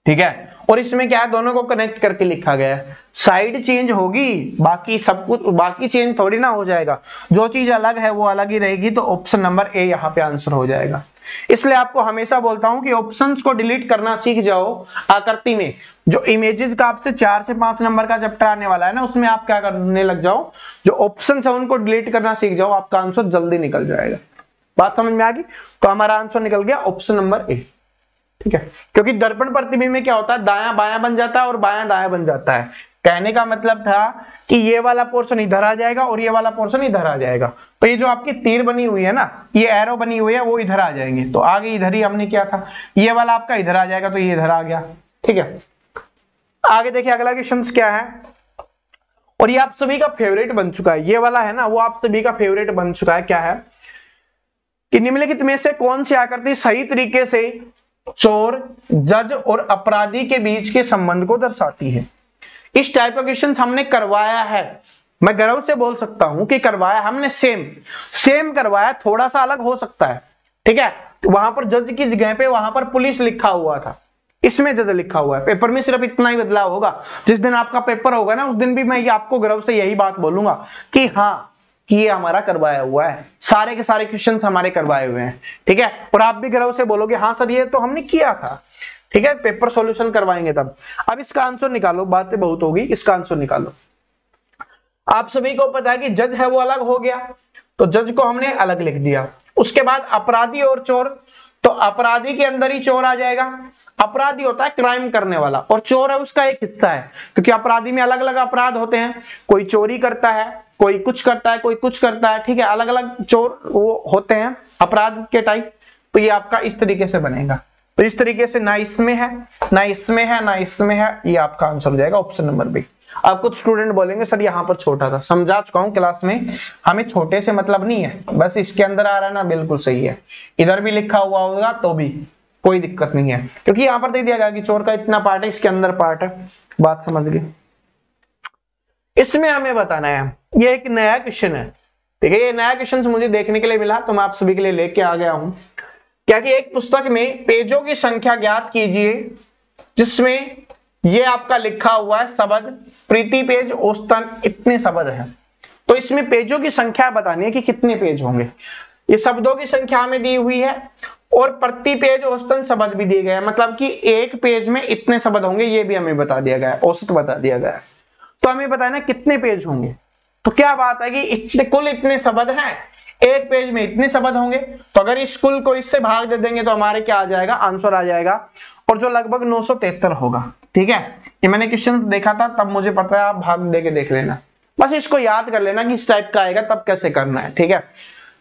ठीक है। और इसमें क्या है, दोनों को कनेक्ट करके लिखा गया है। साइड चेंज होगी, बाकी सब कुछ, बाकी चेंज थोड़ी ना हो जाएगा। जो चीज अलग है वो अलग ही रहेगी। तो ऑप्शन नंबर ए यहाँ पे आंसर हो जाएगा। इसलिए आपको हमेशा बोलता हूं कि ऑप्शंस को डिलीट करना सीख जाओ। आकृति में जो इमेजेस का आपसे 4 से 5 नंबर का चैप्टर आने वाला है ना, उसमें आप क्या करने लग जाओ, जो ऑप्शंस है उनको डिलीट करना सीख जाओ, आपका आंसर जल्दी निकल जाएगा। बात समझ में आ गई? तो हमारा आंसर निकल गया ऑप्शन नंबर ए, ठीक है। क्योंकि दर्पण प्रतिबिंब में क्या होता है, दायां बायां बन जाता है और बायां दायां बन जाता है। कहने का मतलब था कि ये वाला पोर्शन इधर आ जाएगा और ये वाला पोर्शन इधर आ जाएगा। तो ये जो आपकी तीर बनी हुई है ना, ये एरो बनी हुई है, वो इधर आ जाएंगे। तो आगे इधर ही हमने किया था, ये वाला आपका इधर आ जाएगा, तो ये इधर आ गया, ठीक है। आगे देखिए अगला क्वेश्चन क्या है, और ये आप सभी का फेवरेट बन चुका है, ये वाला है ना, वो आप सभी का फेवरेट बन चुका है। क्या है कि निम्नलिखित में से कौन सी आकृति सही तरीके से चोर, जज और अपराधी के बीच के संबंध को दर्शाती है। इस टाइप का क्वेश्चन हमने करवाया है, मैं गर्व से बोल सकता हूं कि करवाया हमने, सेम करवाया, थोड़ा सा अलग हो सकता है, ठीक है। वहां पर जज की जगह पे वहां पर पुलिस लिखा हुआ था, इसमें जज लिखा हुआ है। पेपर में सिर्फ इतना ही बदलाव होगा। जिस दिन आपका पेपर होगा ना, उस दिन भी मैं ये आपको गर्व से यही बात बोलूंगा कि हाँ, कि ये हमारा करवाया हुआ है, सारे के सारे क्वेश्चंस हमारे करवाए हुए हैं, ठीक है। और आप भी गर्व से बोलोगे हाँ सर ये तो हमने किया था, ठीक है। पेपर सॉल्यूशन करवाएंगे तब। अब इसका आंसर निकालो, बातें बहुत होगी, इसका आंसर निकालो। आप सभी को पता है कि जज है वो अलग हो गया, तो जज को हमने अलग लिख दिया। उसके बाद अपराधी और चोर, तो अपराधी के अंदर ही चोर आ जाएगा। अपराधी होता है क्राइम करने वाला, और चोर है उसका एक हिस्सा है, क्योंकि अपराधी में अलग अलग अपराध होते हैं। कोई चोरी करता है, कोई कुछ करता है, कोई कुछ करता है, ठीक है। अलग अलग चोर वो होते हैं अपराध के टाइप। तो ये आपका इस तरीके से बनेगा। तो इस तरीके से ना इसमें है, ना इसमें है, ना इसमें है, ये आपका आंसर हो जाएगा ऑप्शन नंबर बी। अब कुछ स्टूडेंट बोलेंगे सर यहाँ पर छोटा था, समझा चुका हूं क्लास में, हमें छोटे से मतलब नहीं है, बस इसके अंदर आ रहा है ना, बिल्कुल सही है। इधर भी लिखा हुआ होगा तो भी कोई दिक्कत नहीं है, क्योंकि यहाँ पर दे दिया गया कि चोर का इतना पार्ट है, इसके अंदर पार्ट है। बात समझ गए? इसमें हमें बताना है, ये एक नया क्वेश्चन है, ठीक है। ये नया क्वेश्चन मुझे देखने के लिए मिला, तो मैं आप सभी के लिए लेके आ गया हूं। क्या कि एक पुस्तक में पेजों की संख्या ज्ञात कीजिए जिसमें ये आपका लिखा हुआ है शब्द प्रति पेज औसतन इतने शब्द हैं। तो इसमें पेजों की संख्या बतानी है कि कितने पेज होंगे। ये शब्दों की संख्या हमें दी हुई है और प्रति पेज औसतन शब्द भी दिए गए हैं, मतलब कि एक पेज में इतने शब्द होंगे, ये भी हमें बता दिया गया है, औसत बता दिया गया है। तो हमें बताना कितने पेज होंगे। तो क्या बात है कि कुल इतने शब्द हैं, एक पेज में इतने शब्द होंगे, तो अगर इस कुल को इससे भाग दे देंगे तो हमारे क्या आ जाएगा, आंसर आ जाएगा, और जो लगभग 973 होगा। ठीक है, ये मैंने क्वेश्चन देखा था तब मुझे पता है, आप भाग दे के देख लेना, बस इसको याद कर लेना कि इस टाइप का आएगा तब कैसे करना है। ठीक है,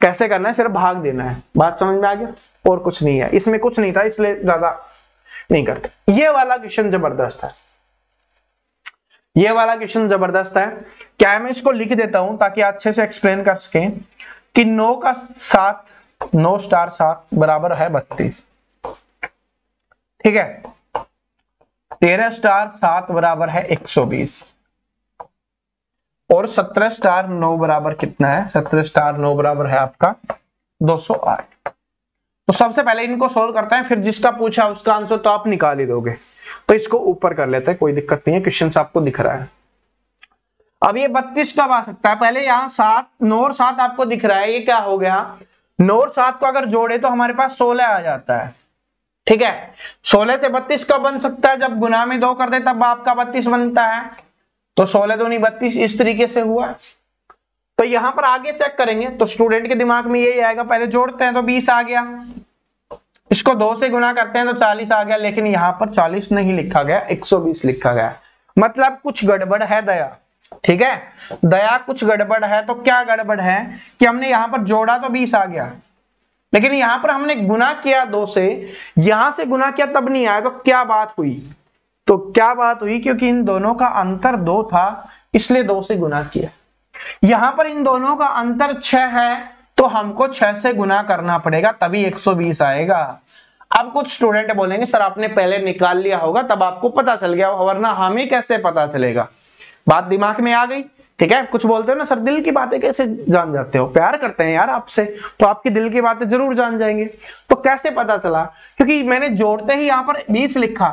कैसे करना है, सिर्फ भाग देना है, बात समझ में आ गया, और कुछ नहीं है इसमें, कुछ नहीं था इसलिए ज्यादा नहीं करते। ये वाला क्वेश्चन जबरदस्त है, ये वाला क्वेश्चन जबरदस्त है। क्या है, मैं इसको लिख देता हूं ताकि अच्छे से एक्सप्लेन कर सके कि 9 का 7, 9 स्टार 7 बराबर है 32। ठीक है, 13 स्टार 7 बराबर है 120, और 17 स्टार 9 बराबर कितना है, 17 स्टार 9 बराबर है आपका 208। तो सबसे पहले इनको सोल्व करते हैं, फिर जिसका पूछा उसका आंसर तो आप निकाल ही दोगे। तो इसको ऊपर कर लेते हैं, कोई दिक्कत नहीं है, क्वेश्चन आपको दिख रहा है। अब ये 32 कब आ सकता है, पहले यहाँ 7, 9 और 7 आपको दिख रहा है, ये क्या हो गया, 9 और 7 को अगर जोड़े तो हमारे पास 16 आ जाता है। ठीक है, 16 से 32 कब बन सकता है, जब गुना में 2 कर दे तब आपका 32 बनता है। तो 16 दूनी 32 इस तरीके से हुआ। तो यहां पर आगे चेक करेंगे तो स्टूडेंट के दिमाग में यही आएगा, पहले जोड़ते हैं तो 20 आ गया, इसको 2 से गुना करते हैं तो 40 आ गया, लेकिन यहां पर 40 नहीं लिखा गया, 120 लिखा गया, मतलब कुछ गड़बड़ है दया। ठीक है, दया कुछ गड़बड़ है। तो क्या गड़बड़ है कि हमने यहां पर जोड़ा तो 20 आ गया, लेकिन यहां पर हमने गुना किया 2 से, यहां से गुना किया तब नहीं आया। तो क्या बात हुई, तो क्या बात हुई, क्योंकि इन दोनों का अंतर 2 था इसलिए 2 से गुना किया। यहां पर इन दोनों का अंतर 6 है तो हमको 6 से गुना करना पड़ेगा तभी 120 आएगा। अब कुछ स्टूडेंट बोलेंगे सर आपने पहले निकाल लिया होगा तब आपको पता चल गया, वरना हमें कैसे पता चलेगा। बात दिमाग में आ गई। ठीक है, कुछ बोलते हो ना सर दिल की बातें कैसे जान जाते हो, प्यार करते हैं यार आपसे तो आपकी दिल की बातें जरूर जान जाएंगे। तो कैसे पता चला, क्योंकि मैंने जोड़ते ही यहां पर 20 लिखा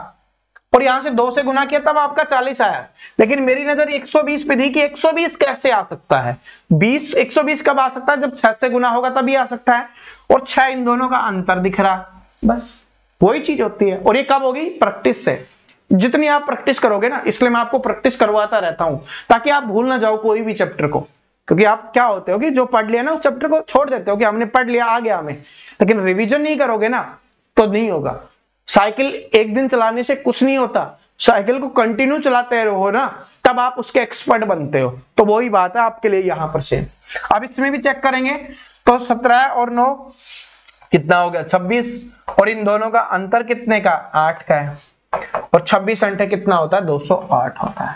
और यहां से 2 से गुना किया तब आपका 40 आया, लेकिन मेरी नजर 120 पे थी कि 120 कैसे आ सकता है। 120 कब आ सकता है, जब 6 से गुना होगा तभी आ सकता है, और 6 इन दोनों का अंतर दिख रहा, बस वही चीज होती है। और ये कब होगी, प्रैक्टिस से। जितनी आप प्रैक्टिस करोगे ना, इसलिए मैं आपको प्रैक्टिस करवाता रहता हूं ताकि आप भूल ना जाओ कोई भी चैप्टर को, क्योंकि आप क्या होते हो कि जो पढ़ लिया ना उस चैप्टर को छोड़ देते हो कि हमने पढ़ लिया आ गया हमें, लेकिन रिवीजन नहीं करोगे ना तो नहीं होगा। साइकिल एक दिन चलाने से कुछ नहीं होता, साइकिल को कंटिन्यू चलाते रहो ना तब आप उसके एक्सपर्ट बनते हो। तो वही बात है आपके लिए यहां पर से। अब इसमें भी चेक करेंगे तो 17 और 9 कितना हो गया, 26, और इन दोनों का अंतर कितने का, 8 का है, और 26 अंटे कितना होता है, 208 होता है।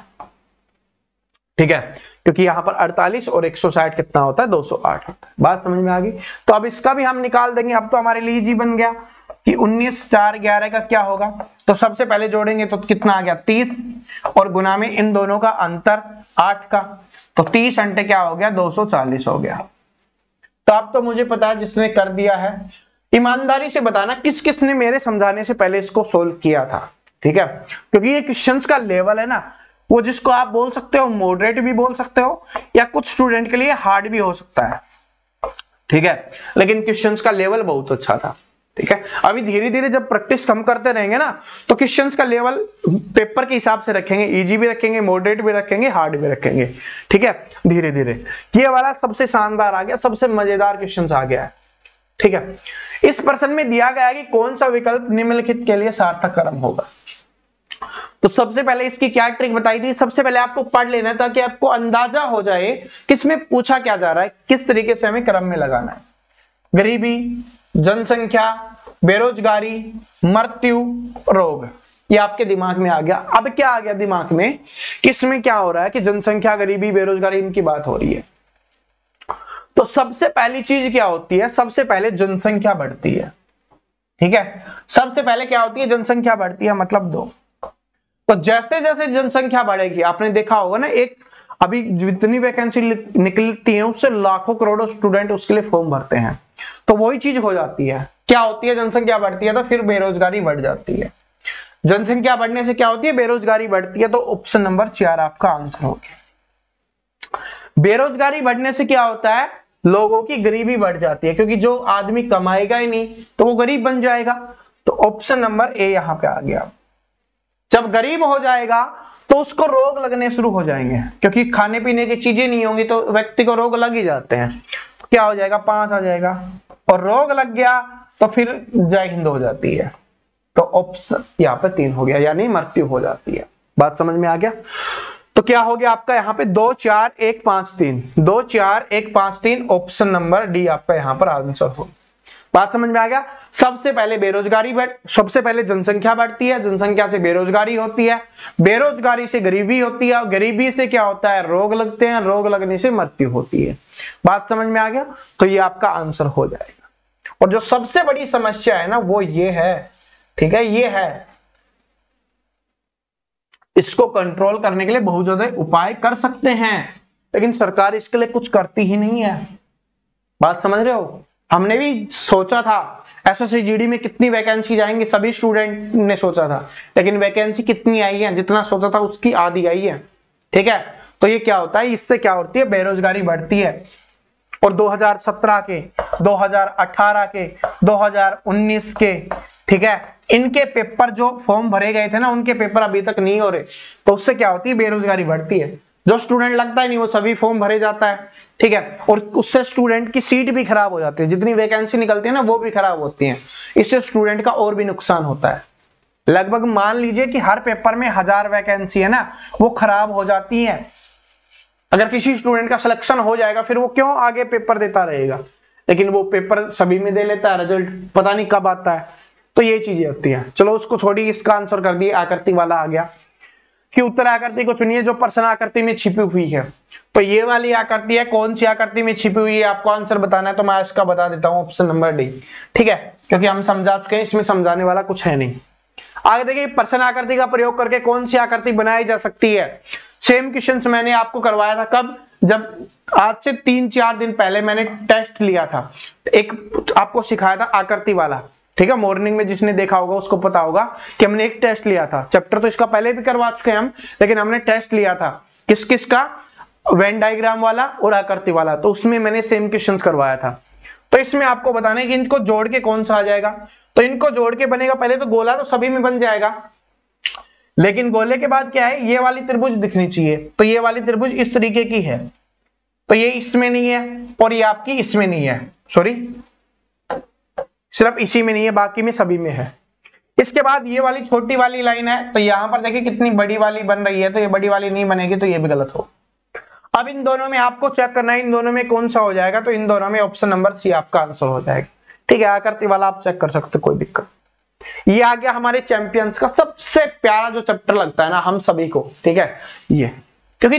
ठीक है, क्योंकि यहां पर 48 और 160 कितना होता है, 208 होता है। बात समझ में आ गई। तो अब इसका भी हम निकाल देंगे। अब तो हमारे लिए इजी बन गया कि 19 4 11 का क्या होगा। तो सबसे पहले जोड़ेंगे तो कितना आ गया, 30, और गुना में इन दोनों का अंतर 8 का, तो 30 अंटे क्या हो गया, 240 हो गया। तो अब तो मुझे पता है जिसने कर दिया है, ईमानदारी से बताना किस किस ने मेरे समझाने से पहले इसको सोल्व किया था। ठीक है, क्योंकि ये क्वेश्चंस का लेवल है ना, वो जिसको आप बोल सकते हो मॉडरेट भी बोल सकते हो, या कुछ स्टूडेंट के लिए हार्ड भी हो सकता है। ठीक है, लेकिन क्वेश्चंस का लेवल बहुत अच्छा था। ठीक है, अभी धीरे धीरे जब प्रैक्टिस हम करते रहेंगे ना तो क्वेश्चंस का लेवल पेपर के हिसाब से रखेंगे, इजी भी रखेंगे, मॉडरेट भी रखेंगे, हार्ड भी रखेंगे। ठीक है, धीरे धीरे। ये वाला सबसे शानदार आ गया, सबसे मजेदार क्वेश्चंस आ गया है। ठीक है, इस प्रश्न में दिया गया है कि कौन सा विकल्प निम्नलिखित के लिए सार्थक क्रम होगा। तो सबसे पहले इसकी क्या ट्रिक बताई थी, सबसे पहले आपको पढ़ लेना ताकि आपको अंदाजा हो जाए किसमें पूछा क्या जा रहा है, किस तरीके से हमें क्रम में लगाना है। गरीबी, जनसंख्या, बेरोजगारी, मृत्यु, रोग, ये आपके दिमाग में आ गया। अब क्या आ गया दिमाग में, किसमें क्या हो रहा है कि जनसंख्या, गरीबी, बेरोजगारी इनकी बात हो रही है। तो सबसे पहली चीज क्या होती है, सबसे पहले जनसंख्या बढ़ती है। ठीक है, सबसे पहले क्या होती है, जनसंख्या बढ़ती है, मतलब 2। तो जैसे जैसे जनसंख्या बढ़ेगी, आपने देखा होगा ना, एक अभी जितनी वैकेंसी निकलती है उससे लाखों करोड़ों स्टूडेंट उसके लिए फॉर्म भरते हैं। तो वही चीज हो जाती है, क्या होती है, जनसंख्या बढ़ती है तो फिर बेरोजगारी बढ़ जाती है। जनसंख्या बढ़ने से क्या होती है, बेरोजगारी बढ़ती है। तो ऑप्शन नंबर 4 आपका आंसर हो गया। बेरोजगारी बढ़ने से क्या होता है, लोगों की गरीबी बढ़ जाती है, क्योंकि जो आदमी कमाएगा ही नहीं तो वो गरीब बन जाएगा। तो ऑप्शन नंबर ए यहां पे आ गया। जब गरीब हो जाएगा तो उसको रोग लगने शुरू हो जाएंगे, क्योंकि खाने पीने की चीजें नहीं होंगी तो व्यक्ति को रोग लग ही जाते हैं। क्या हो जाएगा 5 आ जाएगा, और रोग लग गया तो फिर जय हिंद हो जाती है, तो ऑप्शन यहाँ पे 3 हो गया, यानी मृत्यु हो जाती है। बात समझ में आ गया? तो क्या हो गया आपका यहाँ पे 2 4 1 5 3, 2 4 1 5 3, ऑप्शन नंबर डी आपका यहाँ पर आंसर हो। बात समझ में आ गया? सबसे पहले बेरोजगारी सबसे पहले जनसंख्या बढ़ती है, जनसंख्या से बेरोजगारी होती है, बेरोजगारी से गरीबी होती है, और गरीबी से क्या होता है, रोग लगते हैं, रोग लगने से मृत्यु होती है। बात समझ में आ गया? तो ये आपका आंसर हो जाएगा। और जो सबसे बड़ी समस्या है ना वो ये है, ठीक है, ये है, इसको कंट्रोल करने के लिए बहुत ज्यादा उपाय कर सकते हैं, लेकिन सरकार इसके लिए कुछ करती ही नहीं है। बात समझ रहे हो? हमने भी सोचा था एसएससी जीडी में कितनी वैकेंसी जाएंगे, सभी स्टूडेंट ने सोचा था, लेकिन वैकेंसी कितनी आई है, जितना सोचा था उसकी आधी आई है। ठीक है, तो ये क्या होता है, इससे क्या होती है, बेरोजगारी बढ़ती है। और 2017 के, 2018 के, 2019 के, ठीक है, इनके पेपर जो फॉर्म भरे गए थे ना, उनके पेपर अभी तक नहीं हो रहे, तो उससे क्या होती है, बेरोजगारी बढ़ती है। जो स्टूडेंट लगता ही नहीं वो सभी फॉर्म भरे जाता है, ठीक है, और उससे स्टूडेंट की सीट भी खराब हो जाती है, जितनी वैकेंसी निकलती है ना वो भी खराब होती है, इससे स्टूडेंट का और भी नुकसान होता है। लगभग मान लीजिए कि हर पेपर में 1000 वैकेंसी है ना, वो खराब हो जाती है। अगर किसी स्टूडेंट का सिलेक्शन हो जाएगा फिर वो क्यों आगे पेपर देता रहेगा, लेकिन वो पेपर सभी में दे लेता है, रिजल्ट पता नहीं कब आता है। तो ये चीजें होती है। चलो उसको छोड़िए, इसका आंसर कर दिए, आकृति वाला आ गया कि उत्तर आकृति को चुनिए जो प्रश्न आकृति में छिपी हुई है। तो ये वाली आकृति है, कौन सी आकृति में छिपी हुई है आपको आंसर बताना है, तो मैं इसका बता देता हूं, ऑप्शन नंबर डी। ठीक है, क्योंकि हम समझा चुके हैं, इसमें समझाने वाला कुछ है नहीं। आगे देखिए, प्रश्न आकृति का प्रयोग करके कौन सी आकृति बनाई जा सकती है। सेम क्वेश्चंस मैंने आपको करवाया था, कब, जब आज से 3-4 दिन पहले मैंने टेस्ट लिया था, एक आपको सिखाया था आकृति वाला। ठीक है, मॉर्निंग में जिसने देखा होगा उसको पता होगा कि हमने एक टेस्ट लिया था। चैप्टर तो इसका पहले भी करवा चुके हैं हम, लेकिन हमने टेस्ट लिया था किस किस का, वेन डायग्राम वाला और आकृति वाला, तो उसमें मैंने सेम क्वेश्चंस करवाया था। तो इसमें आपको बताना है कि इनको जोड़ के कौन सा आ जाएगा। तो इनको जोड़ के बनेगा, पहले तो गोला तो सभी में बन जाएगा, लेकिन गोले के बाद क्या है, ये वाली त्रिभुज दिखनी चाहिए। तो ये वाली त्रिभुज इस तरीके की है, तो ये इसमें नहीं है, और ये आपकी इसमें नहीं है, सॉरी सिर्फ इसी में नहीं है, बाकी में सभी में है। इसके बाद ये वाली छोटी वाली लाइन है, तो यहां पर देखिए कितनी बड़ी वाली बन रही है, तो ये बड़ी वाली नहीं बनेगी, तो ये भी गलत हो। अब इन दोनों में आपको चेक करना है, इन दोनों में कौन सा हो जाएगा, तो इन दोनों में ऑप्शन नंबर सी आपका आंसर हो जाएगा। ठीक है, आकृति वाला आप चेक कर सकते, कोई दिक्कत। ये आ गया हमारे चैंपियंस का सबसे प्यारा जो चैप्टर लगता है ना हम सभी को। ठीक है, ये क्योंकि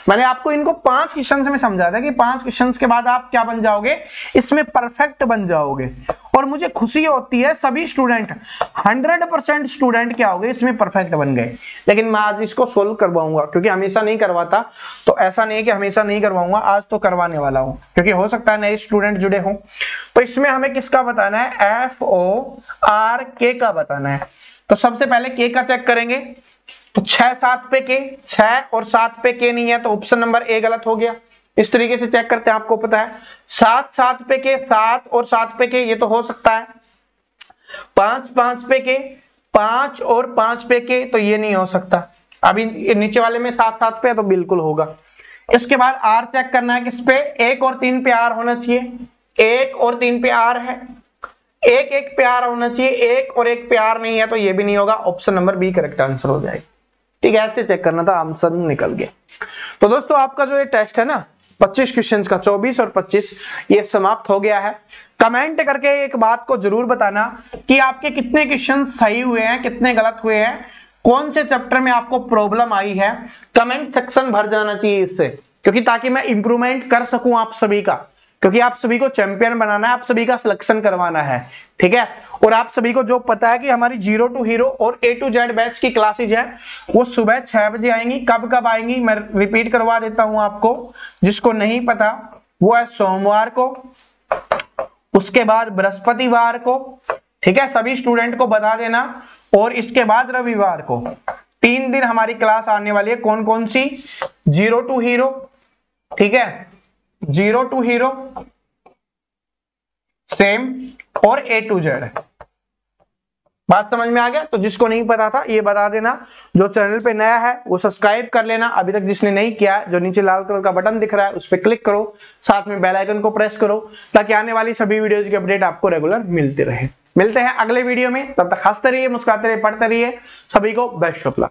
मैंने आपको इनको 5 क्वेश्चंस में समझा था कि 5 क्वेश्चंस के बाद आप क्या बन जाओगे, इसमें परफेक्ट बन जाओगे। और मुझे खुशी होती है सभी स्टूडेंट 100% स्टूडेंट क्या हो गए, इसमें परफेक्ट बन गए। लेकिन मैं आज इसको सोल्व करवाऊंगा, क्योंकि हमेशा नहीं करवाता, तो ऐसा नहीं कि हमेशा नहीं करवाऊंगा, आज तो करवाने वाला हूं, क्योंकि हो सकता है नए स्टूडेंट जुड़े हों। तो इसमें हमें किसका बताना है, FORK का बताना है। तो सबसे पहले के का चेक करेंगे, तो 6 7 पे के, 6 और 7 पे के नहीं है, तो ऑप्शन नंबर ए गलत हो गया। इस तरीके से चेक करते हैं, आपको पता है 7 7 पे के, 7 और 7 पे के, ये तो हो सकता है। 5 5 पे के, 5 और 5 पे के, तो ये नहीं हो सकता। अभी नीचे वाले में 7 7 पे, तो बिल्कुल होगा। इसके बाद आर चेक करना है, किस पे, 1 और 3 पे आर होना चाहिए, 1 और 3 पे आर है, 1 1 पे आर होना चाहिए, 1 और 1 पे आर नहीं है, तो ये भी नहीं होगा, option number B correct answer हो जाएगा। ठीक है, ऐसे चेक करना था, आंसर निकल गया। तो दोस्तों आपका जो ये टेस्ट है ना 25 क्वेश्चंस का, 24 और 25, ये समाप्त हो गया है। कमेंट करके एक बात को जरूर बताना कि आपके कितने क्वेश्चन सही हुए हैं, कितने गलत हुए हैं, कौन से चैप्टर में आपको प्रॉब्लम आई है। कमेंट सेक्शन भर जाना चाहिए इससे, क्योंकि ताकि मैं इंप्रूवमेंट कर सकूं आप सभी का, क्योंकि आप सभी को चैंपियन बनाना है, आप सभी का सिलेक्शन करवाना है। ठीक है, और आप सभी को जो पता है कि हमारी 0 to हीरो और A to Z बैच की क्लासेज है, वो सुबह 6 बजे आएंगी। कब कब आएंगी मैं रिपीट करवा देता हूं आपको, जिसको नहीं पता वो है सोमवार को, उसके बाद बृहस्पतिवार को, ठीक है, सभी स्टूडेंट को बता देना, और इसके बाद रविवार को। 3 दिन हमारी क्लास आने वाली है। कौन कौन सी, 0 to हीरो, ठीक है, 0 to हीरो सेम, और A to Z। बात समझ में आ गया? तो जिसको नहीं पता था ये बता देना, जो चैनल पे नया है वो सब्सक्राइब कर लेना, अभी तक जिसने नहीं किया, जो नीचे लाल कलर का बटन दिख रहा है उस पर क्लिक करो, साथ में बेल आइकन को प्रेस करो, ताकि आने वाली सभी वीडियोज की अपडेट आपको रेगुलर मिलती रहे। मिलते हैं अगले वीडियो में, तब तक हंसते रहिए, मुस्कुराते रहिए, पढ़ते रहिए। सभी को बेस्ट ऑफ लक।